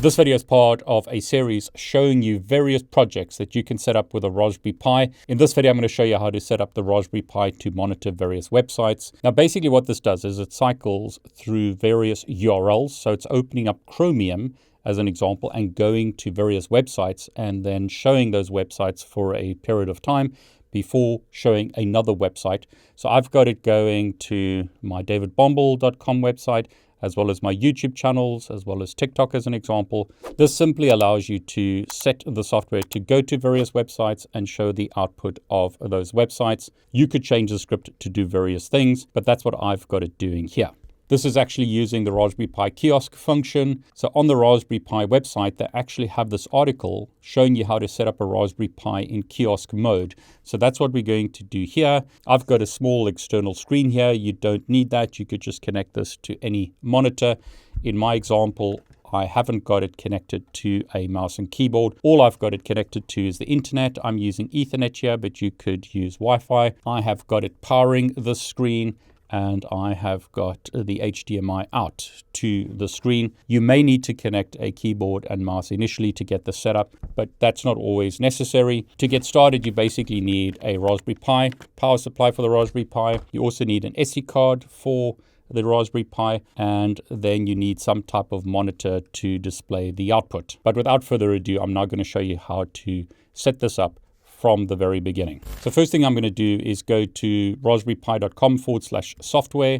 This video is part of a series showing you various projects that you can set up with a Raspberry Pi. In this video, I'm going to show you how to set up the Raspberry Pi to monitor various websites. Now, basically what this does is it cycles through various URLs. So it's opening up Chromium as an example and going to various websites and then showing those websites for a period of time before showing another website. So I've got it going to my davidbombal.com website, as well as my YouTube channels, as well as TikTok as an example. This simply allows you to set the software to go to various websites and show the output of those websites. You could change the script to do various things, but that's what I've got it doing here. This is actually using the Raspberry Pi Kiosk function. So on the Raspberry Pi website, they actually have this article showing you how to set up a Raspberry Pi in Kiosk mode. So that's what we're going to do here. I've got a small external screen here. You don't need that. You could just connect this to any monitor. In my example, I haven't got it connected to a mouse and keyboard. All I've got it connected to is the internet. I'm using Ethernet here, but you could use Wi-Fi. I have got it powering this screen, and I have got the HDMI out to the screen. You may need to connect a keyboard and mouse initially to get this set up, but that's not always necessary. To get started, you basically need a Raspberry Pi, power supply for the Raspberry Pi. You also need an SD card for the Raspberry Pi, and then you need some type of monitor to display the output. But without further ado, I'm now going to show you how to set this up from the very beginning. So first thing I'm going to do is go to raspberrypi.com/software,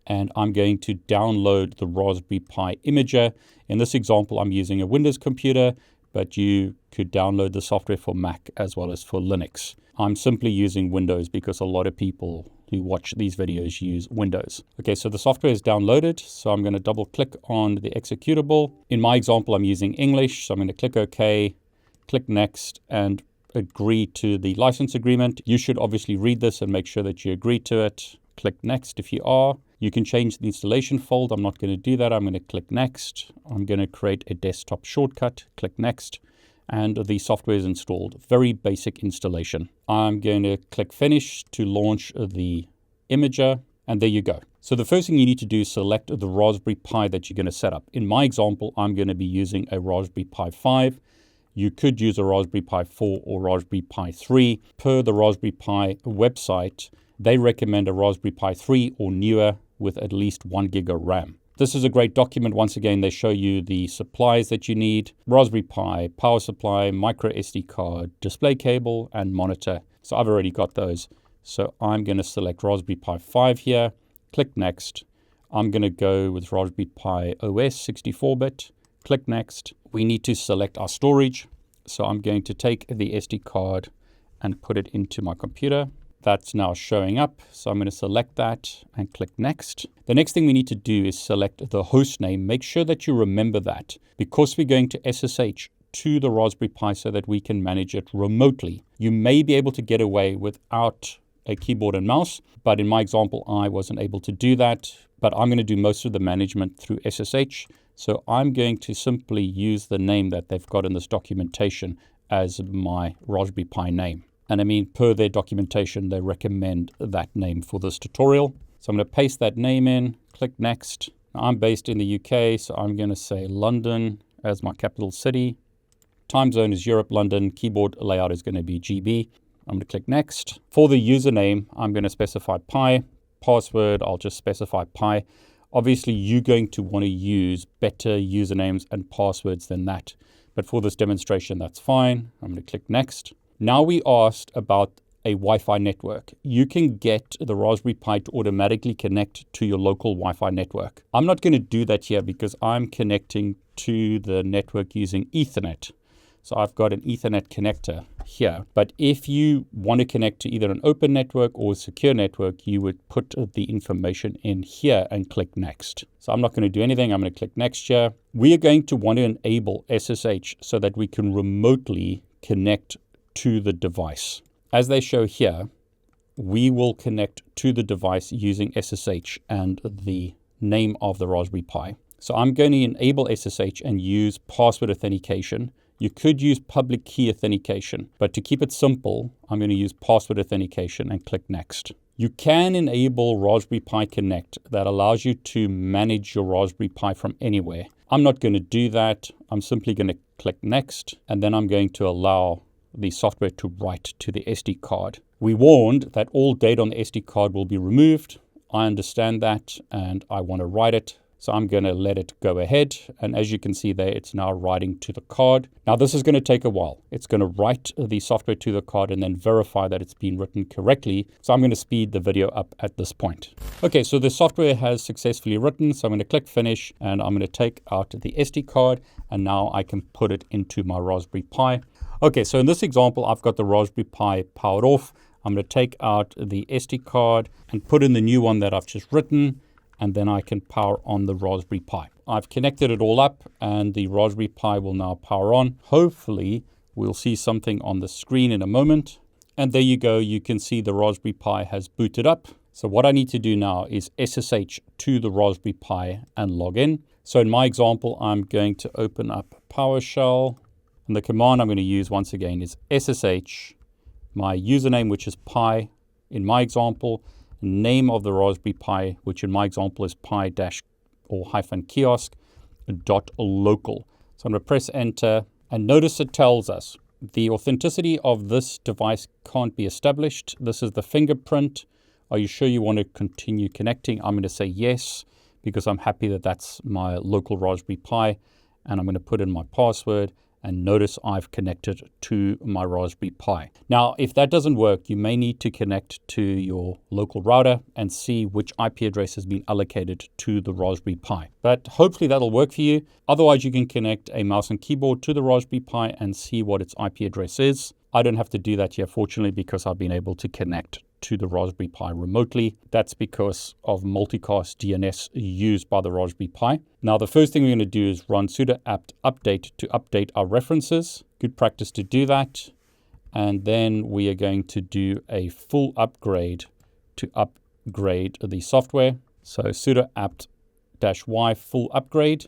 and I'm going to download the Raspberry Pi imager. In this example, I'm using a Windows computer, but you could download the software for Mac as well as for Linux. I'm simply using Windows because a lot of people who watch these videos use Windows. Okay, so the software is downloaded. So I'm going to double click on the executable. In my example, I'm using English. So I'm going to click OK, click Next, and agree to the license agreement. You should obviously read this and make sure that you agree to it. Click Next if you are. You can change the installation folder. I'm not going to do that. I'm going to click Next. I'm going to create a desktop shortcut. Click Next. And the software is installed. Very basic installation. I'm going to click Finish to launch the imager. And there you go. So the first thing you need to do is select the Raspberry Pi that you're going to set up. In my example, I'm going to be using a Raspberry Pi 5. You could use a Raspberry Pi 4 or Raspberry Pi 3. Per the Raspberry Pi website, they recommend a Raspberry Pi 3 or newer with at least 1 gig of RAM. This is a great document. Once again, they show you the supplies that you need: Raspberry Pi, power supply, micro SD card, display cable, and monitor. So I've already got those. So I'm going to select Raspberry Pi 5 here, click Next. I'm going to go with Raspberry Pi OS 64-bit. Click Next. We need to select our storage. So I'm going to take the SD card and put it into my computer. That's now showing up. So I'm going to select that and click Next. The next thing we need to do is select the host name. Make sure that you remember that, because we're going to SSH to the Raspberry Pi so that we can manage it remotely. You may be able to get away without a keyboard and mouse, but in my example, I wasn't able to do that. But I'm going to do most of the management through SSH. So I'm going to simply use the name that they've got in this documentation as my Raspberry Pi name. And I mean, per their documentation, they recommend that name for this tutorial. So I'm going to paste that name in, click Next. Now, I'm based in the UK, so I'm going to say London as my capital city. Time zone is Europe, London. Keyboard layout is going to be GB. I'm going to click Next. For the username, I'm going to specify Pi. Password, I'll just specify Pi. Obviously, you're going to want to use better usernames and passwords than that. But for this demonstration, that's fine. I'm going to click Next. Now we asked about a Wi-Fi network. You can get the Raspberry Pi to automatically connect to your local Wi-Fi network. I'm not going to do that here because I'm connecting to the network using Ethernet. So I've got an Ethernet connector here. But if you want to connect to either an open network or a secure network, you would put the information in here and click Next. So I'm not going to do anything. I'm going to click Next here. We are going to want to enable SSH so that we can remotely connect to the device. As they show here, we will connect to the device using SSH and the name of the Raspberry Pi. So I'm going to enable SSH and use password authentication. You could use public key authentication, but to keep it simple, I'm going to use password authentication and click Next. You can enable Raspberry Pi Connect that allows you to manage your Raspberry Pi from anywhere. I'm not going to do that. I'm simply going to click next, and then I'm going to allow the software to write to the SD card. We warned that all data on the SD card will be removed. I understand that, and I want to write it. So I'm going to let it go ahead. And as you can see there, it's now writing to the card. Now this is going to take a while. It's going to write the software to the card and then verify that it's been written correctly. So I'm going to speed the video up at this point. Okay, so the software has successfully written. So I'm going to click finish, and I'm going to take out the SD card, and now I can put it into my Raspberry Pi. Okay, so in this example, I've got the Raspberry Pi powered off. I'm going to take out the SD card and put in the new one that I've just written, and then I can power on the Raspberry Pi. I've connected it all up, and the Raspberry Pi will now power on. Hopefully, we'll see something on the screen in a moment. And there you go. You can see the Raspberry Pi has booted up. So what I need to do now is SSH to the Raspberry Pi and log in. So in my example, I'm going to open up PowerShell. And the command I'm going to use once again is SSH, my username, which is Pi in my example, name of the Raspberry Pi, which in my example is pi-kiosk.local. So I'm going to press enter, and notice it tells us the authenticity of this device can't be established. This is the fingerprint. Are you sure you want to continue connecting? I'm going to say yes, because I'm happy that that's my local Raspberry Pi, and I'm going to put in my password. And notice I've connected to my Raspberry Pi. Now, if that doesn't work, you may need to connect to your local router and see which IP address has been allocated to the Raspberry Pi. But hopefully that'll work for you. Otherwise, you can connect a mouse and keyboard to the Raspberry Pi and see what its IP address is. I don't have to do that here, fortunately, because I've been able to connect to the Raspberry Pi remotely. That's because of multicast DNS used by the Raspberry Pi. Now, the first thing we're going to do is run sudo apt update to update our references. Good practice to do that. And then we are going to do a full upgrade to upgrade the software. So sudo apt-y full upgrade.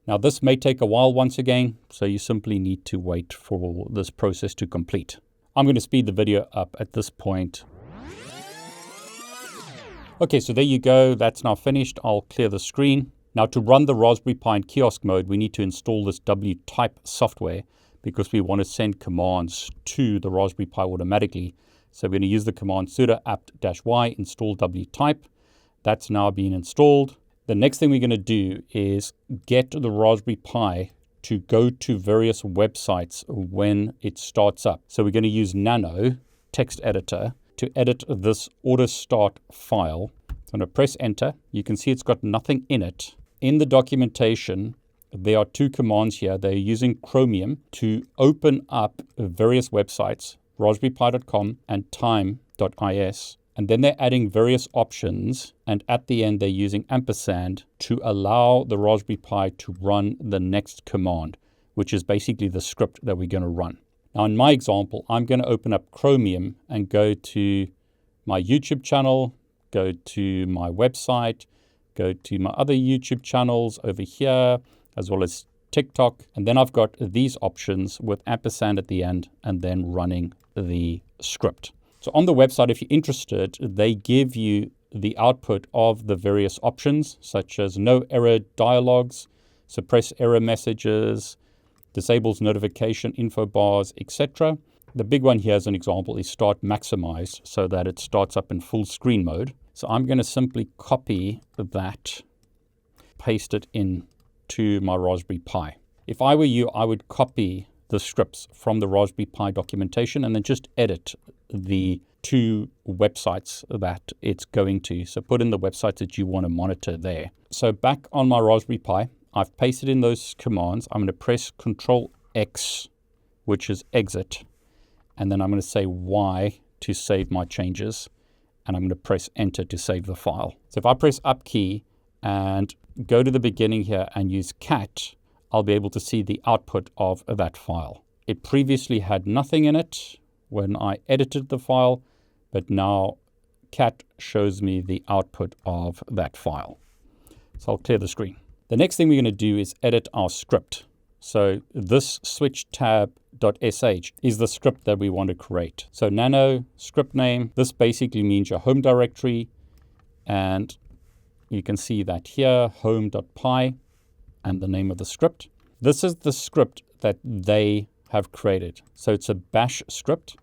Now, this may take a while once again, so you simply need to wait for this process to complete. I'm going to speed the video up at this point. Okay, so there you go. That's now finished. I'll clear the screen. Now, to run the Raspberry Pi in kiosk mode, we need to install this wtype software because we want to send commands to the Raspberry Pi automatically. So we're going to use the command sudo apt-y install wtype. That's now been installed. The next thing we're going to do is get the Raspberry Pi to go to various websites when it starts up. So we're going to use Nano text editor to edit this auto start file. So I'm going to press enter. You can see it's got nothing in it. In the documentation, there are two commands here. They're using Chromium to open up various websites, raspberrypi.com and time.is. And then they're adding various options. And at the end, they're using ampersand to allow the Raspberry Pi to run the next command, which is basically the script that we're going to run. Now, in my example, I'm going to open up Chromium and go to my YouTube channel, go to my website, go to my other YouTube channels over here, as well as TikTok. And then I've got these options with ampersand at the end and then running the script. So on the website, if you're interested, they give you the output of the various options, such as no error dialogues, suppress error messages, disables notification info bars, etc. The big one here as an example is start maximized so that it starts up in full screen mode. So I'm going to simply copy that, paste it in to my Raspberry Pi. If I were you, I would copy the scripts from the Raspberry Pi documentation and then just edit the two websites that it's going to. So put in the websites that you want to monitor there. So back on my Raspberry Pi, I've pasted in those commands. I'm going to press Control X, which is exit. And then I'm going to say Y to save my changes. And I'm going to press enter to save the file. So if I press up key and go to the beginning here and use cat, I'll be able to see the output of that file. It previously had nothing in it when I edited the file, but now cat shows me the output of that file. So I'll clear the screen. The next thing we're going to do is edit our script. So this switch tab.sh is the script that we want to create. So nano script name, this basically means your home directory. And you can see that here, home.py. and the name of the script. This is the script that they have created. So it's a bash script.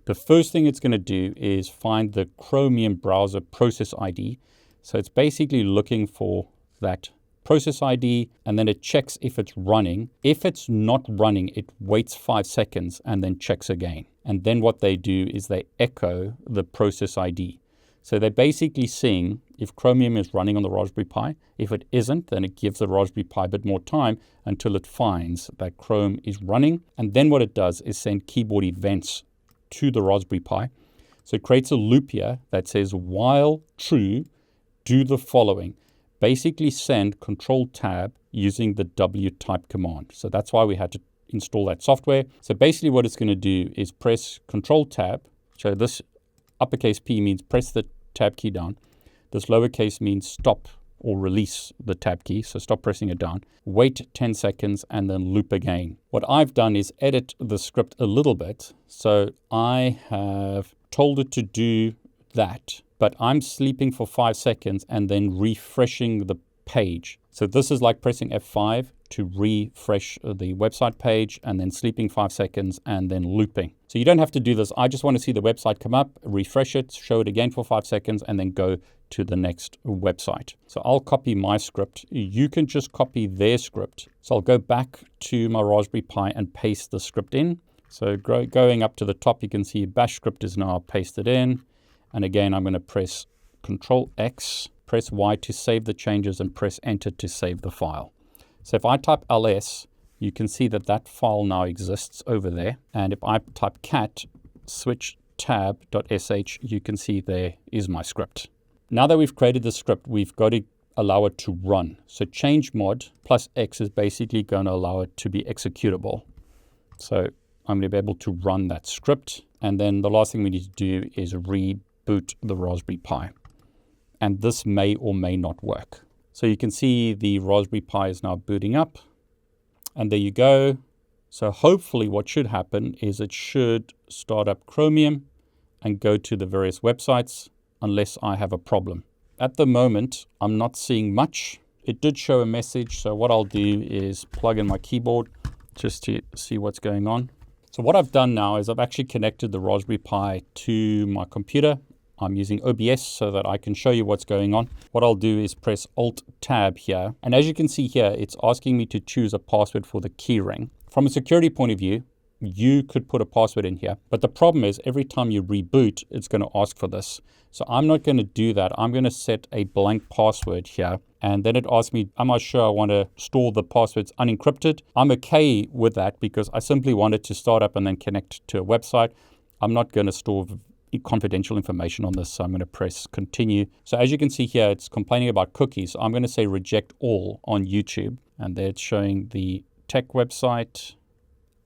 The first thing it's going to do is find the Chromium browser process ID. So it's basically looking for that process ID, and then it checks if it's running. If it's not running, it waits 5 seconds and then checks again. And then what they do is they echo the process ID. So they're basically seeing if Chromium is running on the Raspberry Pi. If it isn't, then it gives the Raspberry Pi a bit more time until it finds that Chrome is running. And then what it does is send keyboard events to the Raspberry Pi. So it creates a loop here that says, while true, do the following. Basically send Control-Tab using the wtype command. So that's why we had to install that software. So basically what it's going to do is press Control-Tab. So this uppercase P means press the tab key down. This lowercase means stop or release the tab key. So stop pressing it down. Wait 10 seconds and then loop again. What I've done is edit the script a little bit. So I have told it to do that, but I'm sleeping for 5 seconds and then refreshing the page. So this is like pressing F5 to refresh the website page and then sleeping 5 seconds and then looping. So you don't have to do this. I just want to see the website come up, refresh it, show it again for 5 seconds, and then go to the next website. So I'll copy my script. You can just copy their script. So I'll go back to my Raspberry Pi and paste the script in. So going up to the top, you can see bash script is now pasted in. And again, I'm going to press Control X, press Y to save the changes, and press Enter to save the file. So if I type ls, you can see that that file now exists over there. And if I type cat switch tab.sh, you can see there is my script. Now that we've created the script, we've got to allow it to run. So change mod plus X is basically going to allow it to be executable. So I'm going to be able to run that script. And then the last thing we need to do is reboot the Raspberry Pi. And this may or may not work. So you can see the Raspberry Pi is now booting up. And there you go. So hopefully what should happen is it should start up Chromium and go to the various websites unless I have a problem. At the moment, I'm not seeing much. It did show a message. So what I'll do is plug in my keyboard just to see what's going on. So what I've done now is I've actually connected the Raspberry Pi to my computer. I'm using OBS so that I can show you what's going on. What I'll do is press Alt-Tab here. And as you can see here, it's asking me to choose a password for the keyring. From a security point of view, you could put a password in here. But the problem is every time you reboot, it's going to ask for this. So I'm not going to do that. I'm going to set a blank password here. And then it asks me, am I sure I want to store the passwords unencrypted? I'm okay with that because I simply want it to start up and then connect to a website. I'm not going to store confidential information on this, so I'm going to press continue. So as you can see here, it's complaining about cookies. I'm going to say reject all on YouTube, and there it's showing the tech website.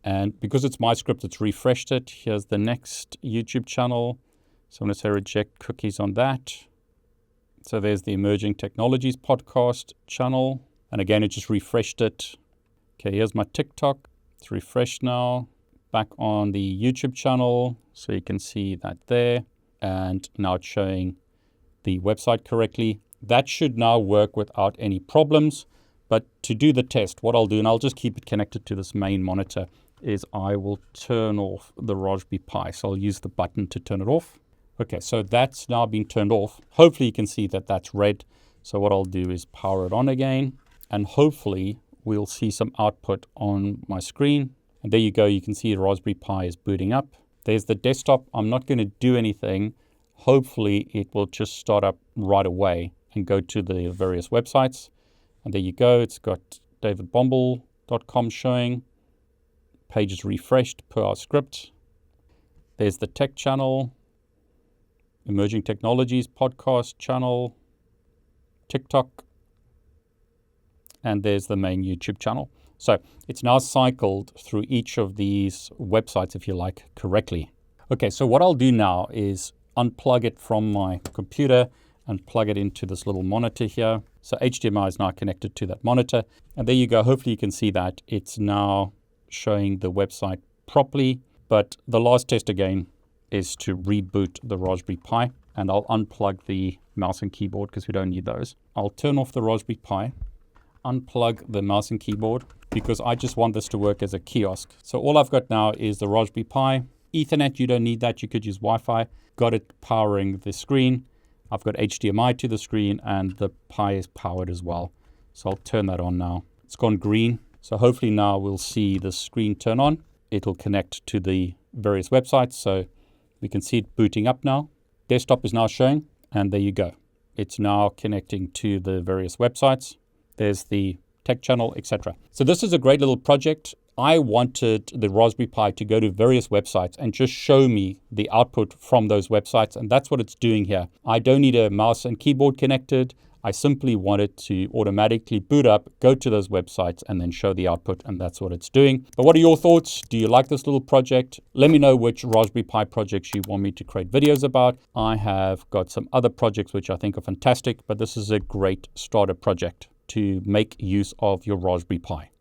And because it's my script, it's refreshed it. Here's the next YouTube channel. So I'm going to say reject cookies on that. So there's the Emerging Technologies podcast channel. And again, it just refreshed it. Okay, here's my TikTok. It's refreshed now. Back on the YouTube channel. So you can see that there. And now it's showing the website correctly. That should now work without any problems. But to do the test, what I'll do, and I'll just keep it connected to this main monitor, is I will turn off the Raspberry Pi. So I'll use the button to turn it off. Okay, so that's now been turned off. Hopefully you can see that that's red. So what I'll do is power it on again. And hopefully we'll see some output on my screen. And there you go. You can see the Raspberry Pi is booting up. There's the desktop. I'm not going to do anything. Hopefully it will just start up right away and go to the various websites. And there you go. It's got davidbombal.com showing. Page is refreshed per our script. There's the tech channel, Emerging Technologies podcast channel, TikTok, and there's the main YouTube channel. So it's now cycled through each of these websites, if you like, correctly. Okay, so what I'll do now is unplug it from my computer and plug it into this little monitor here. So HDMI is now connected to that monitor. And there you go. Hopefully you can see that it's now showing the website properly. But the last test again is to reboot the Raspberry Pi. And I'll unplug the mouse and keyboard because we don't need those. I'll turn off the Raspberry Pi. unplug the mouse and keyboard because I just want this to work as a kiosk. So all I've got now is the Raspberry Pi. Ethernet, you don't need that. You could use Wi-Fi. Got it powering the screen. I've got HDMI to the screen and the Pi is powered as well. So I'll turn that on now. It's gone green. So hopefully now we'll see the screen turn on. It'll connect to the various websites. So we can see it booting up now. Desktop is now showing, and there you go. It's now connecting to the various websites. There's the tech channel, etc. So this is a great little project. I wanted the Raspberry Pi to go to various websites and just show me the output from those websites. And that's what it's doing here. I don't need a mouse and keyboard connected. I simply want it to automatically boot up, go to those websites, and then show the output. And that's what it's doing. But what are your thoughts? Do you like this little project? Let me know which Raspberry Pi projects you want me to create videos about. I have got some other projects which I think are fantastic, but this is a great starter project to make use of your Raspberry Pi.